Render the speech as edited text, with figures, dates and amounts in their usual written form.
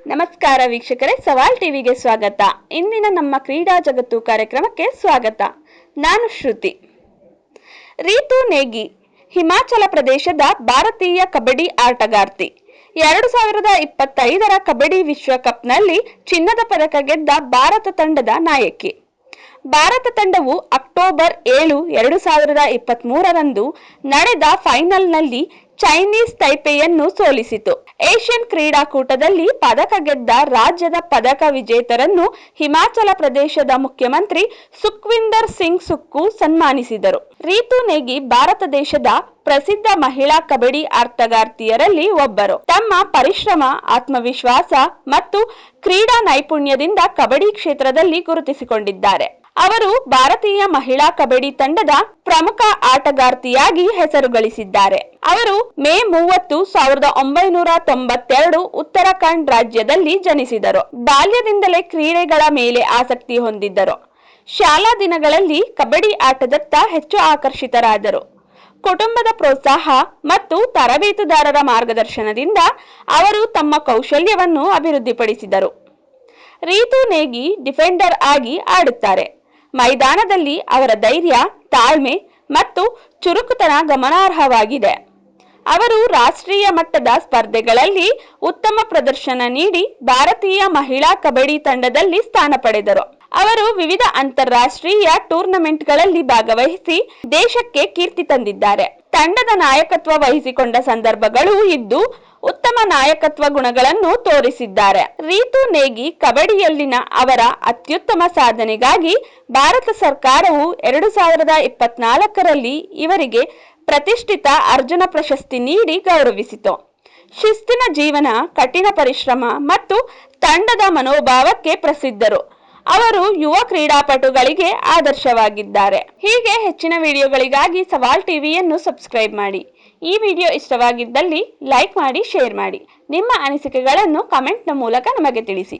ನಮಸ್ಕಾರ ವೀಕ್ಷಕರೇ, ಸವಾಲ್ ಟಿವಿಗೆ ಸ್ವಾಗತ. ಇಂದಿನ ನಮ್ಮ ಕ್ರೀಡಾ ಜಗತ್ತು ಕಾರ್ಯಕ್ರಮಕ್ಕೆ ಸ್ವಾಗತ. ನಾನು ಶ್ರುತಿ. ರೀತು ನೇಗಿ ಹಿಮಾಚಲ ಪ್ರದೇಶದ ಭಾರತೀಯ ಕಬಡ್ಡಿ ಆಟಗಾರ್ತಿ. 2025ರ ಕಬಡ್ಡಿ ವಿಶ್ವಕಪ್ನಲ್ಲಿ ಚಿನ್ನದ ಪದಕ ಗೆದ್ದ ಭಾರತ ತಂಡದ ನಾಯಕಿ. ಭಾರತ ತಂಡವು ಅಕ್ಟೋಬರ್ 7, 2023ರಂದು ನಡೆದ ಫೈನಲ್ನಲ್ಲಿ ಚೈನೀಸ್ ತೈಪೆಯನ್ನು ಸೋಲಿಸಿತು. ಏಷ್ಯನ್ ಕ್ರೀಡಾಕೂಟದಲ್ಲಿ ಪದಕ ಗೆದ್ದ ರಾಜ್ಯದ ಪದಕ ವಿಜೇತರನ್ನು ಹಿಮಾಚಲ ಪ್ರದೇಶದ ಮುಖ್ಯಮಂತ್ರಿ ಸುಖ್ವಿಂದರ್ ಸಿಂಗ್ ಸುಕ್ಕು ಸನ್ಮಾನಿಸಿದರು. ರೀತು ನೇಗಿ ಭಾರತ ದೇಶದ ಪ್ರಸಿದ್ಧ ಮಹಿಳಾ ಕಬಡ್ಡಿ ಆಟಗಾರ್ತಿಯರಲ್ಲಿ ಒಬ್ಬರು. ತಮ್ಮ ಪರಿಶ್ರಮ, ಆತ್ಮವಿಶ್ವಾಸ ಮತ್ತು ಕ್ರೀಡಾ ನೈಪುಣ್ಯದಿಂದ ಕಬಡ್ಡಿ ಕ್ಷೇತ್ರದಲ್ಲಿ ಗುರುತಿಸಿಕೊಂಡಿದ್ದಾರೆ. ಅವರು ಭಾರತೀಯ ಮಹಿಳಾ ಕಬಡ್ಡಿ ತಂಡದ ಪ್ರಮುಖ ಆಟಗಾರ್ತಿಯಾಗಿ ಹೆಸರು ಗಳಿಸಿದ್ದಾರೆ. ಅವರು ಮೇ 30, 1992 ಉತ್ತರಾಖಂಡ್ ರಾಜ್ಯದಲ್ಲಿ ಜನಿಸಿದರು. ಬಾಲ್ಯದಿಂದಲೇ ಕ್ರೀಡೆಗಳ ಮೇಲೆ ಆಸಕ್ತಿ ಹೊಂದಿದ್ದರು. ಶಾಲಾ ದಿನಗಳಲ್ಲಿ ಕಬಡ್ಡಿ ಆಟದತ್ತ ಹೆಚ್ಚು ಆಕರ್ಷಿತರಾದರು. ಕುಟುಂಬದ ಪ್ರೋತ್ಸಾಹ ಮತ್ತು ತರಬೇತುದಾರರ ಮಾರ್ಗದರ್ಶನದಿಂದ ಅವರು ತಮ್ಮ ಕೌಶಲ್ಯವನ್ನು ಅಭಿವೃದ್ಧಿಪಡಿಸಿದರು. ರೀತು ನೇಗಿ ಡಿಫೆಂಡರ್ ಆಗಿ ಆಡುತ್ತಾರೆ. ಮೈದಾನದಲ್ಲಿ ಅವರ ಧೈರ್ಯ, ತಾಳ್ಮೆ ಮತ್ತು ಚುರುಕುತನ ಗಮನಾರ್ಹವಾಗಿದೆ. ಅವರು ರಾಷ್ಟ್ರೀಯ ಮಟ್ಟದ ಸ್ಪರ್ಧೆಗಳಲ್ಲಿ ಉತ್ತಮ ಪ್ರದರ್ಶನ ನೀಡಿ ಭಾರತೀಯ ಮಹಿಳಾ ಕಬಡ್ಡಿ ತಂಡದಲ್ಲಿ ಸ್ಥಾನ ಪಡೆದರು. ಅವರು ವಿವಿಧ ಅಂತಾರಾಷ್ಟ್ರೀಯ ಟೂರ್ನಮೆಂಟ್ಗಳಲ್ಲಿ ಭಾಗವಹಿಸಿ ದೇಶಕ್ಕೆ ಕೀರ್ತಿ ತಂದಿದ್ದಾರೆ. ತಂಡದ ನಾಯಕತ್ವ ವಹಿಸಿಕೊಂಡ ಸಂದರ್ಭಗಳೂ ಇದ್ದು ಉತ್ತಮ ನಾಯಕತ್ವ ಗುಣಗಳನ್ನು ತೋರಿಸಿದ್ದಾರೆ. ರೀತು ನೇಗಿ ಕಬಡ್ಡಿಯಲ್ಲಿನ ಅವರ ಅತ್ಯುತ್ತಮ ಸಾಧನೆಗಾಗಿ ಭಾರತ ಸರ್ಕಾರವು 2024ರಲ್ಲಿ ಇವರಿಗೆ ಪ್ರತಿಷ್ಠಿತ ಅರ್ಜುನ ಪ್ರಶಸ್ತಿ ನೀಡಿ ಗೌರವಿಸಿತು. ಶಿಸ್ತಿನ ಜೀವನ, ಕಠಿಣ ಪರಿಶ್ರಮ ಮತ್ತು ತಂಡದ ಮನೋಭಾವಕ್ಕೆ ಪ್ರಸಿದ್ಧರು. ಅವರು ಯುವ ಕ್ರೀಡಾಪಟುಗಳಿಗೆ ಆದರ್ಶವಾಗಿದ್ದಾರೆ. ಹೀಗೆ ಹೆಚ್ಚಿನ ವಿಡಿಯೋಗಳಿಗಾಗಿ ಸವಾಲ್ ಟಿವಿಯನ್ನು ಸಬ್ಸ್ಕ್ರೈಬ್ ಮಾಡಿ. ಈ ವಿಡಿಯೋ ಇಷ್ಟವಾಗಿದ್ದಲ್ಲಿ ಲೈಕ್ ಮಾಡಿ, ಶೇರ್ ಮಾಡಿ. ನಿಮ್ಮ ಅನಿಸಿಕೆಗಳನ್ನು ಕಮೆಂಟ್ನ ಮೂಲಕ ನಮಗೆ ತಿಳಿಸಿ.